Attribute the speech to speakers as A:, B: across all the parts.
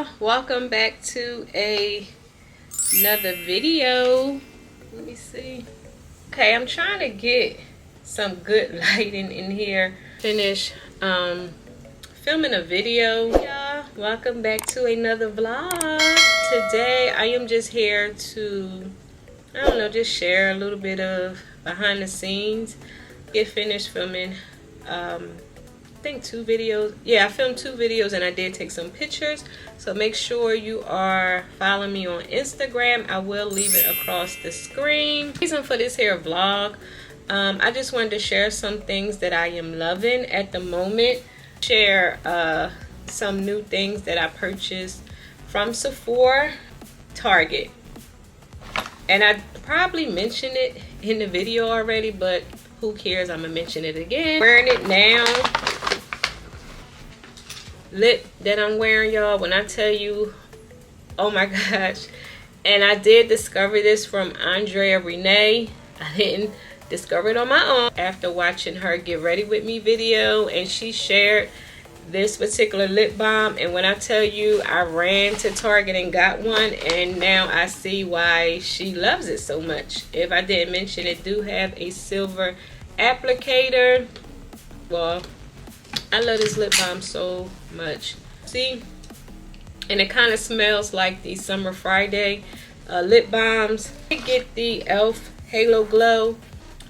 A: y'all, welcome back to another video. Let me see. Okay, I'm trying to get some good lighting in here. Finish filming a video. Y'all, welcome back to another vlog. Today I am just here to, I don't know, just share a little bit of behind the scenes. Get finished filming I think 2 videos. Yeah, I filmed 2 videos and I did take some pictures. So make sure you are following me on Instagram. I will leave it across the screen. Reason for this here vlog, I just wanted to share some things that I am loving at the moment. Share some new things that I purchased from Sephora, Target. And I probably mentioned it in the video already, but who cares? I'm gonna mention it again. Wearing it now. Lip that I'm wearing, y'all, when I tell you, oh my gosh. And I did discover this from Andrea Renee. I didn't discover it on my own after watching her Get Ready With Me video, and she shared this particular lip balm. And when I tell you, I ran to Target and got one, and now I see why she loves it so much. If I didn't mention it, do have a silver applicator. Well, I love this lip balm so much. See? And it kind of smells like the Summer Friday lip balms. I get the e.l.f. Halo Glow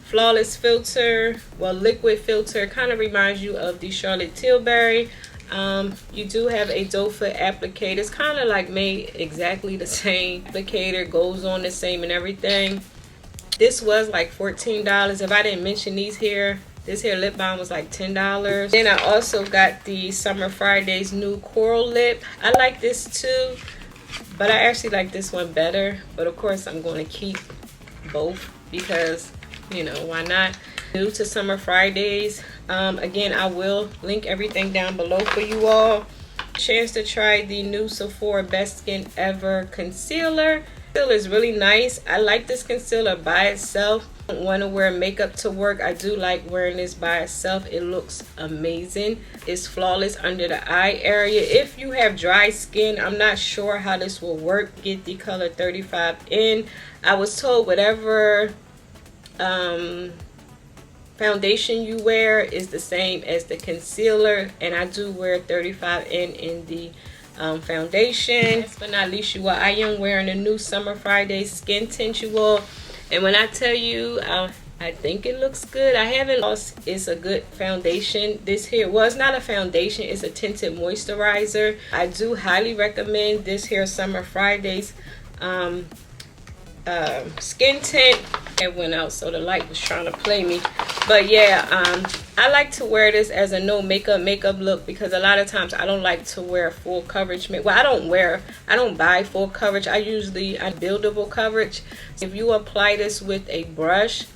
A: Flawless Filter. Well, liquid filter. Kind of reminds you of the Charlotte Tilbury. You do have a doe foot applicator. It's kind of like made exactly the same applicator. Goes on the same and everything. This was like $14. If I didn't mention these here, this here lip balm was like $10. Then I also got the Summer Friday's new Coral Lip. I like this too, but I actually like this one better. But of course, I'm going to keep both because, you know, why not? New to Summer Fridays. Again, I will link everything down below for you all. Chance to try the new Sephora Best Skin Ever Concealer. Concealer is really nice. I like this concealer by itself. I don't want to wear makeup to work. I do like wearing this by itself. It looks amazing. It's flawless under the eye area. If you have dry skin, I'm not sure how this will work. Get the color 35N. I was told whatever foundation you wear is the same as the concealer, and I do wear 35N in the foundation. Last but not least, you all, I am wearing a new Summer Friday skin tint, you all. And when I tell you, I think it looks good. I haven't lost. It's a good foundation. This here, well, it's not a foundation. It's a tinted moisturizer. I do highly recommend this here Summer Fridays skin tint. It went out, so the light was trying to play me. But yeah, I like to wear this as a no makeup look, because a lot of times I don't like to wear full coverage. Well, I don't buy full coverage. I buildable coverage. If you apply this with a brush,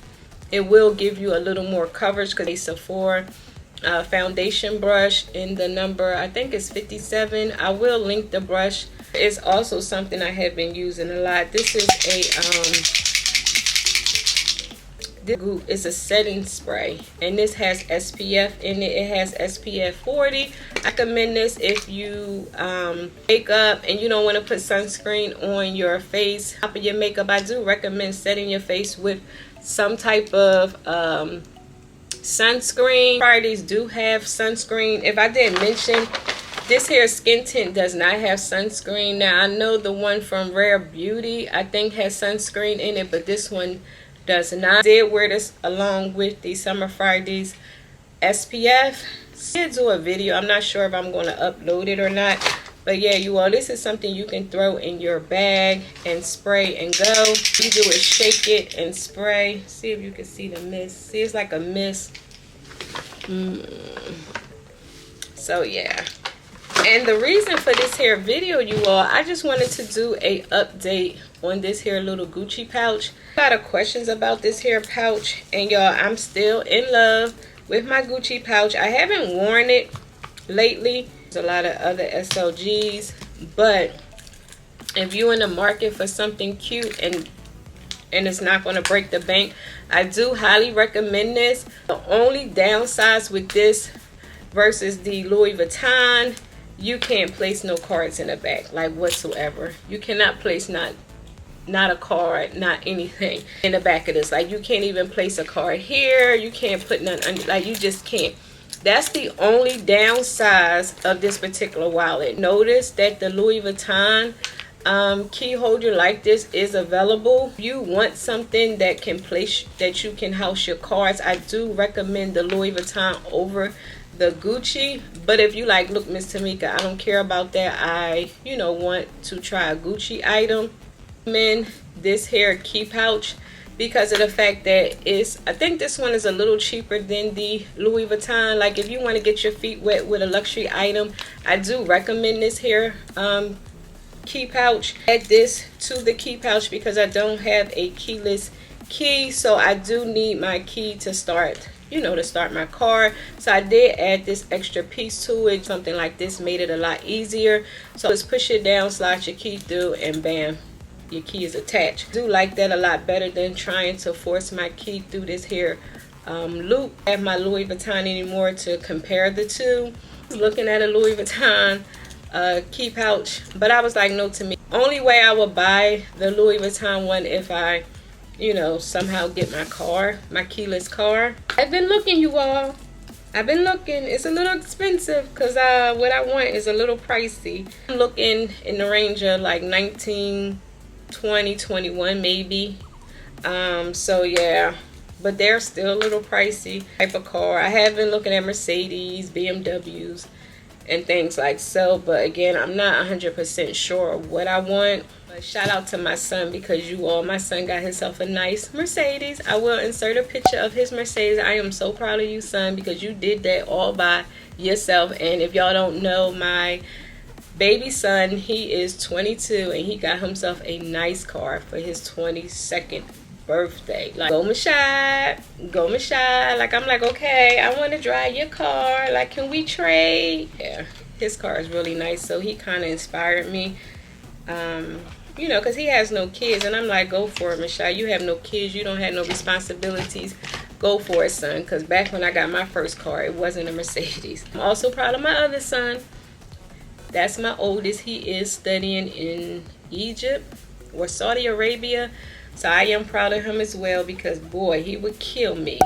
A: it will give you a little more coverage, because a Sephora foundation brush in the number, I think it's 57. I will link the brush. It's also something I have been using a lot. This is it's a setting spray, and this has SPF in it. It has SPF 40. I recommend this if you wake up and you don't want to put sunscreen on your face, top of your makeup. I do recommend setting your face with some type of sunscreen. Fridays do have sunscreen. If I didn't mention, this here skin tint does not have sunscreen. Now, I know the one from Rare Beauty, I think, has sunscreen in it, but this one does not. I did wear this along with the Summer Fridays SPF. I did do a video. I'm not sure if I'm going to upload it or not. But yeah, you all, this is something you can throw in your bag and spray and go. What you do is shake it and spray. See if you can see the mist. See, it's like a mist. So yeah. And the reason for this here video, you all, I just wanted to do a update on this here little Gucci pouch. A lot of questions about this here pouch, and y'all, I'm still in love with my Gucci pouch. I haven't worn it lately. There's a lot of other SLGs, but if you're in the market for something cute and it's not going to break the bank, I do highly recommend this. The only downsides with this versus the Louis Vuitton you can't place no cards in the back, like whatsoever. You cannot place not a card, not anything in the back of this. Like you can't even place a card here. You can't put none under, like you just can't. That's the only downside of this particular wallet. Notice that the Louis Vuitton key holder like this is available. If you want something that can place, that you can house your cards, I do recommend the Louis Vuitton over the Gucci. But if you like, look, Miss Tamika, I don't care about that, I want to try a Gucci item, in this here key pouch, because of the fact that I think this one is a little cheaper than the Louis Vuitton. Like if you want to get your feet wet with a luxury item, I do recommend this here key pouch. Add this to the key pouch because I don't have a keyless key, so I do need my key to start to start my car. So I did add this extra piece to it. Something like this made it a lot easier. So just push it down, slide your key through, and bam, your key is attached. I do like that a lot better than trying to force my key through this here loop. I have my Louis Vuitton anymore to compare the two. Looking at a Louis Vuitton key pouch, but I was like, no, to me, only way I would buy the Louis Vuitton one if I somehow get my keyless car. I've been looking, you all. I've been looking. It's a little expensive because what I want is a little pricey. I'm looking in the range of like 19, 20, 21 maybe. So yeah, but they're still a little pricey type of car. I have been looking at Mercedes, BMWs, and things like so, but again, I'm not 100% sure what I want. But shout out to my son, because my son got himself a nice Mercedes. I will insert a picture of his Mercedes. I am so proud of you, son, because you did that all by yourself. And if y'all don't know, my baby son, he is 22 and he got himself a nice car for his 22nd birthday. Like, go Mashad, go Mashad. Like, I'm like, okay, I want to drive your car. Like, can we trade? Yeah, his car is really nice, so he kind of inspired me. Because he has no kids, and I'm like, go for it, Mashad. You have no kids, you don't have no responsibilities. Go for it, son. Because back when I got my first car, it wasn't a Mercedes. I'm also proud of my other son. That's my oldest. He is studying in Egypt or Saudi Arabia. So I am proud of him as well, because boy, he would kill me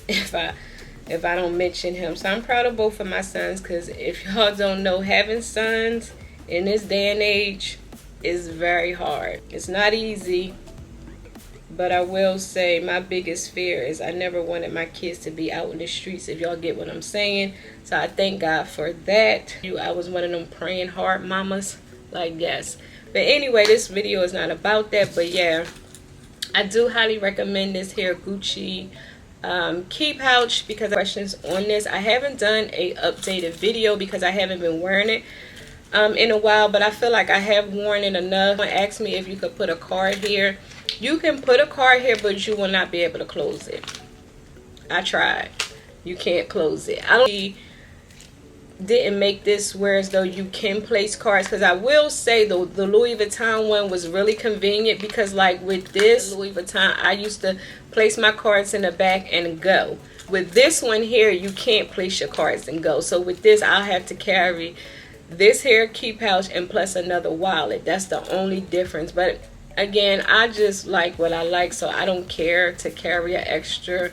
A: if I don't mention him. So I'm proud of both of my sons, because if y'all don't know, having sons in this day and age is very hard. It's not easy, but I will say my biggest fear is I never wanted my kids to be out in the streets, if y'all get what I'm saying. So I thank God for that. I was one of them praying hard mamas, like, yes. But anyway, this video is not about that, but yeah, I do highly recommend this here Gucci key pouch, because of questions on this. I haven't done a updated video because I haven't been wearing it in a while, but I feel like I have worn it enough. Someone asked me if you could put a card here. You can put a card here, but you will not be able to close it. I tried. You can't close it. Didn't make this whereas though you can place cards, because I will say the Louis Vuitton one was really convenient, because like with this Louis Vuitton, I used to place my cards in the back and go. With this one here, you can't place your cards and go. So with this, I'll have to carry this here key pouch and plus another wallet. That's the only difference. But again, I just like what I like, so I don't care to carry an extra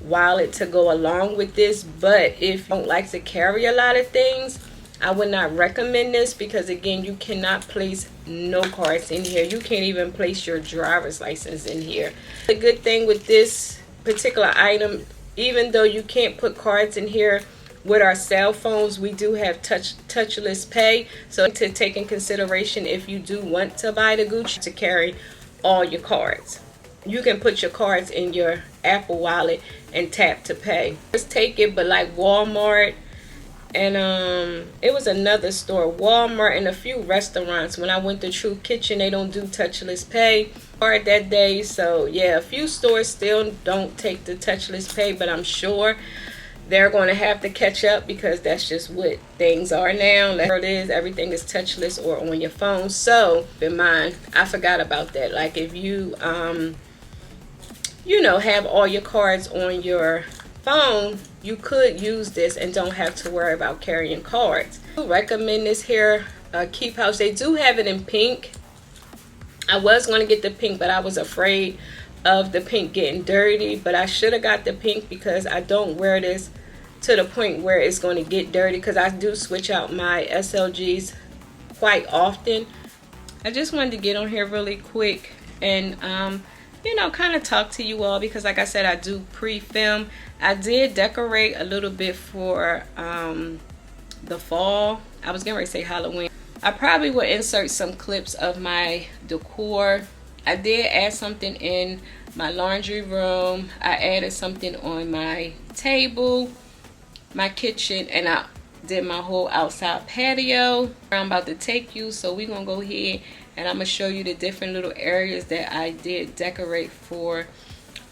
A: wallet to go along with this. But if you don't like to carry a lot of things, I would not recommend this, because again, you cannot place no cards in here. You can't even place your driver's license in here. The good thing with this particular item, even though you can't put cards in here, with our cell phones, we do have touchless pay. So to take in consideration, if you do want to buy the Gucci, to carry all your cards, you can put your cards in your Apple wallet and tap to pay. Just take it. But like Walmart and it was another store, Walmart and a few restaurants, when I went to True Kitchen, they don't do touchless pay card that day. So yeah, a few stores still don't take the touchless pay, but I'm sure they're going to have to catch up, because that's just what things are now. Like it is, everything is touchless or on your phone. So keep in mind, I forgot about that. Like if you have all your cards on your phone, you could use this and don't have to worry about carrying cards. I recommend this here Keep House. They do have it in pink. I was going to get the pink, but I was afraid of the pink getting dirty. But I should have got the pink because I don't wear this to the point where it's going to get dirty, because I do switch out my SLGs quite often. I just wanted to get on here really quick and you know, kind of talk to you all, because like I said, I do pre-film. I did decorate a little bit for the fall. I was getting ready to say Halloween. I probably will insert some clips of my decor. I did add something in my laundry room. I added something on my table, my kitchen, and I did my whole outside patio. I'm about to take you, so we're gonna go ahead and I'm gonna show you the different little areas that I did decorate for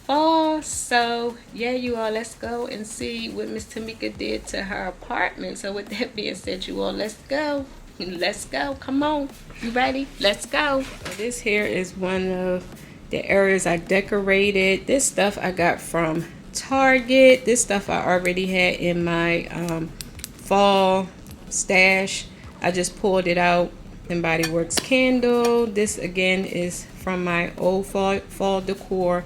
A: fall. So yeah, you all, let's go and see what Miss Tamika did to her apartment. So with that being said, you all, let's go. Let's go. Come on, you ready? Let's go. This here is one of the areas I decorated. This stuff I got from Target. This stuff I already had in my fall stash. I just pulled it out. And Body Works candle. This again is from my old fall decor.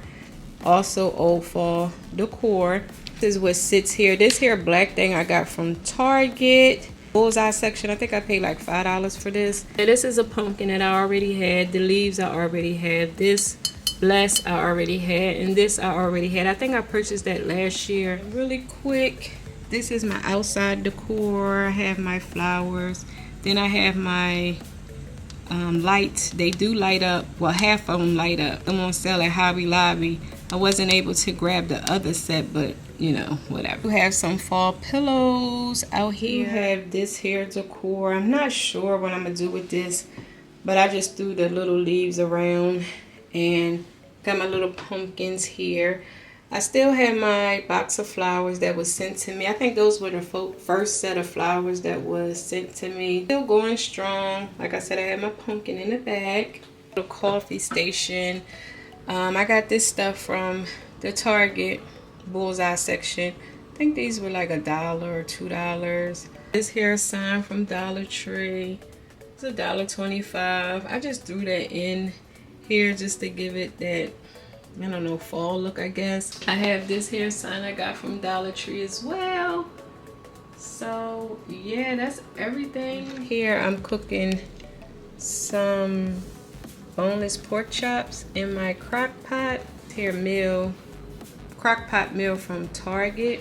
A: Also old fall decor. This is what sits here. This here black thing I got from Target. Bullseye section. I think I paid like $5 for this. And this is a pumpkin that I already had. The leaves I already had. This Bless I already had. And this I already had. I think I purchased that last year. Really quick. This is my outside decor. I have my flowers. Then I have my lights. They do light up. Well, half of them light up. I'm on sale at Hobby Lobby. I wasn't able to grab the other set, but you know, whatever. We have some fall pillows out here. We have this here decor. I'm not sure what I'm gonna do with this, but I just threw the little leaves around and got my little pumpkins here. I still have my box of flowers that was sent to me. I think those were the first set of flowers that was sent to me. Still going strong. Like I said, I have my pumpkin in the bag. The coffee station. I got this stuff from the Target Bullseye section. I think these were like $1 or $2. This hair sign from Dollar Tree. It's $1.25. I just threw that in here just to give it that, I don't know, fall look, I guess. I have this hair sign I got from Dollar Tree as well. So yeah, that's everything. Here I'm cooking some boneless pork chops in my crock pot. Here crock pot meal from Target.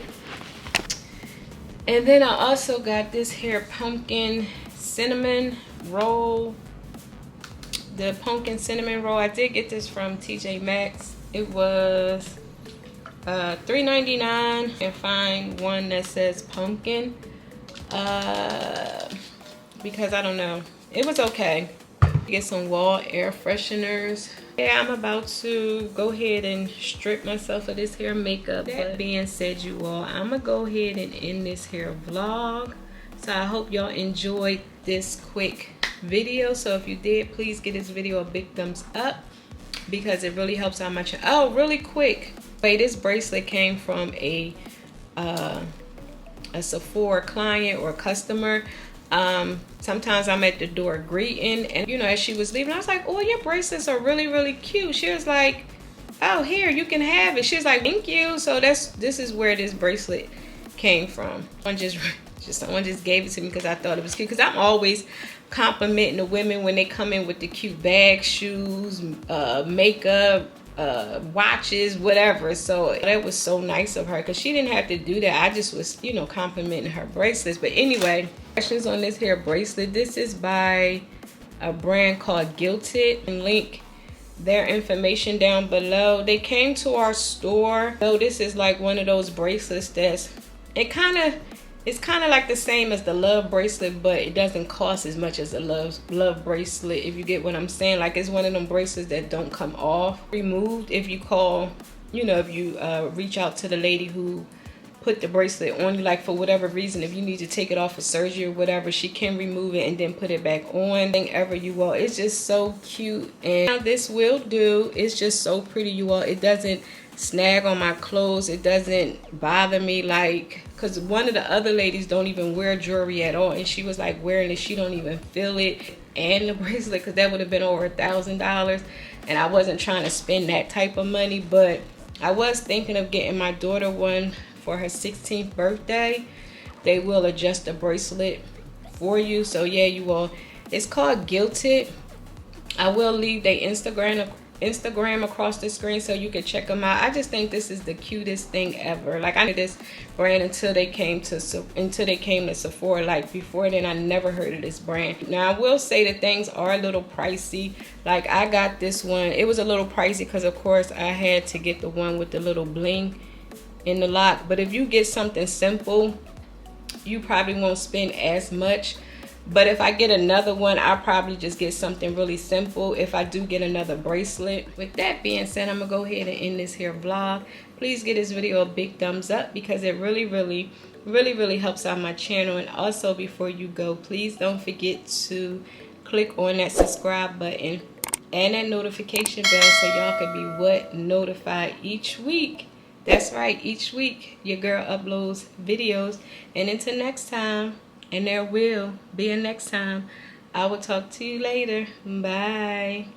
A: And then I also got this here pumpkin cinnamon roll. The pumpkin cinnamon roll, I did get this from TJ Maxx. It was $3.99, and find one that says pumpkin because I don't know, it was okay. Get some wall air fresheners. Yeah, I'm about to go ahead and strip myself of this hair makeup. That being said, you all, I'm gonna go ahead and end this hair vlog. So I hope y'all enjoyed this quick video. So if you did, please give this video a big thumbs up, because it really helps out my channel. Oh, really quick, wait, this bracelet came from a Sephora client or customer. Sometimes I'm at the door greeting, and you know, as she was leaving, I was like, oh, your bracelets are really, really cute. She was like, oh, here, you can have it. She was like, thank you. So this is where this bracelet came from. Someone just gave it to me because I thought it was cute, because I'm always complimenting the women when they come in with the cute bags, shoes, makeup, watches, whatever. So that was so nice of her, because she didn't have to do that. I just was, you know, complimenting her bracelets. But anyway, questions on this hair bracelet. This is by a brand called Gilted, and link their information down below. They came to our store. So this is like one of those bracelets that's, it's kind of like the same as the Love bracelet, but it doesn't cost as much as a Love bracelet, if you get what I'm saying. Like, it's one of them bracelets that don't come off, removed. If you call, you know, if you reach out to the lady who put the bracelet on you, like for whatever reason, if you need to take it off for surgery or whatever, she can remove it and then put it back on. Whatever you all, it's just so cute. And now this will do. It's just so pretty, you all. It doesn't snag on my clothes. It doesn't bother me, like, because one of the other ladies don't even wear jewelry at all, and she was like wearing it, she don't even feel it, and the bracelet, because that would have been over $1,000, and I wasn't trying to spend that type of money. But I was thinking of getting my daughter one for her 16th birthday. They will adjust the bracelet for you. So yeah, you will. It's called Gilted. I will leave their Instagram across the screen so you can check them out. I just think this is the cutest thing ever. Like, I knew this brand until they came to Sephora. Like, before then I never heard of this brand. Now I will say that things are a little pricey. Like, I got this one, it was a little pricey because of course I had to get the one with the little bling in the lock. But if you get something simple, you probably won't spend as much. But if I get another one, I'll probably just get something really simple if I do get another bracelet. With that being said, I'm gonna go ahead and end this here vlog. Please give this video a big thumbs up because it really helps out my channel. And also, before you go, please don't forget to click on that subscribe button and that notification bell so y'all can be notified each week. That's right, each week your girl uploads videos. And until next time, and there will be a next time, I will talk to you later. Bye.